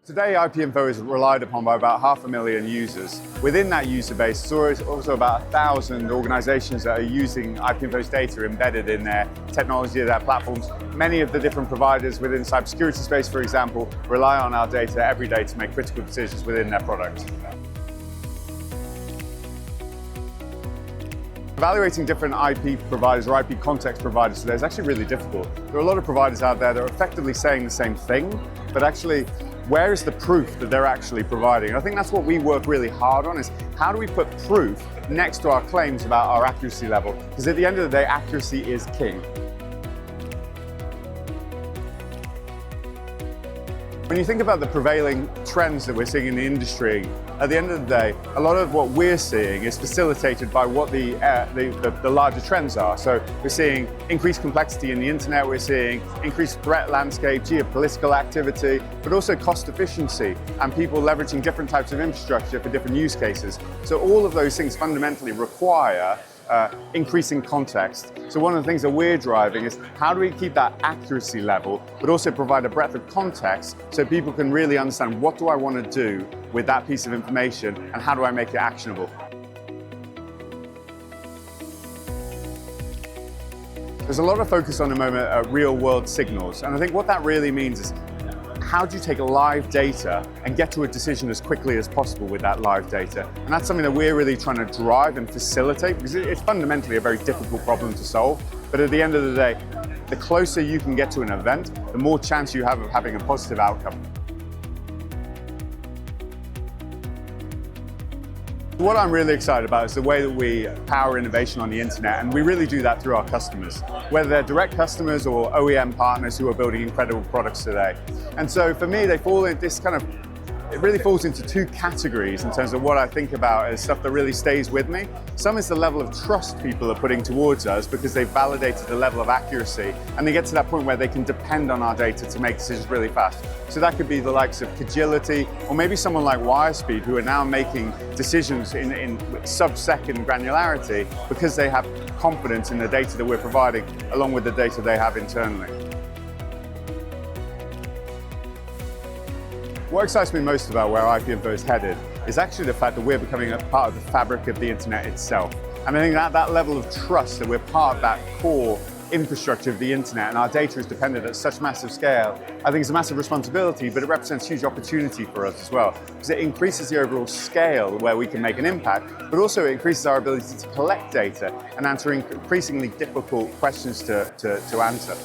Today, IPinfo is relied upon by about 500,000 users. Within that user base, there's also about 1,000 organizations that are using IPinfo's data embedded in their technology, their platforms. Many of the different providers within the cybersecurity space, for example, rely on our data every day to make critical decisions within their product. Evaluating different IP providers or IP context providers today is actually really difficult. There are a lot of providers out there that are effectively saying the same thing, but actually, where is the proof that they're actually providing? And I think that's what we work really hard on, is how do we put proof next to our claims about our accuracy level? Because at the end of the day, accuracy is king. When you think about the prevailing trends that we're seeing in the industry, at the end of the day, a lot of what we're seeing is facilitated by what the larger trends are. So we're seeing increased complexity in the internet, we're seeing increased threat landscape, geopolitical activity, but also cost efficiency and people leveraging different types of infrastructure for different use cases. So all of those things fundamentally require increasing context. So one of the things that we're driving is how do we keep that accuracy level, but also provide a breadth of context so people can really understand what do I want to do with that piece of information and how do I make it actionable. There's a lot of focus on the moment at real world signals, and I think what that really means is how do you take live data and get to a decision as quickly as possible with that live data? And that's something that we're really trying to drive and facilitate, because it's fundamentally a very difficult problem to solve. But at the end of the day, the closer you can get to an event, the more chance you have of having a positive outcome. What I'm really excited about is the way that we power innovation on the internet, and we really do that through our customers, whether they're direct customers or OEM partners who are building incredible products today. And so for me, they fall in this it really falls into two categories in terms of what I think about as stuff that really stays with me. Some is the level of trust people are putting towards us because they've validated the level of accuracy, and they get to that point where they can depend on our data to make decisions really fast. So that could be the likes of Cagility, or maybe someone like Wirespeed, who are now making decisions in sub-second granularity because they have confidence in the data that we're providing along with the data they have internally. What excites me most about where IPinfo is headed is actually the fact that we're becoming a part of the fabric of the internet itself. And I think that level of trust that we're part of that core infrastructure of the internet and our data is dependent at such massive scale, I think it's a massive responsibility, but it represents huge opportunity for us as well, because it increases the overall scale where we can make an impact, but also it increases our ability to collect data and answer increasingly difficult questions to answer.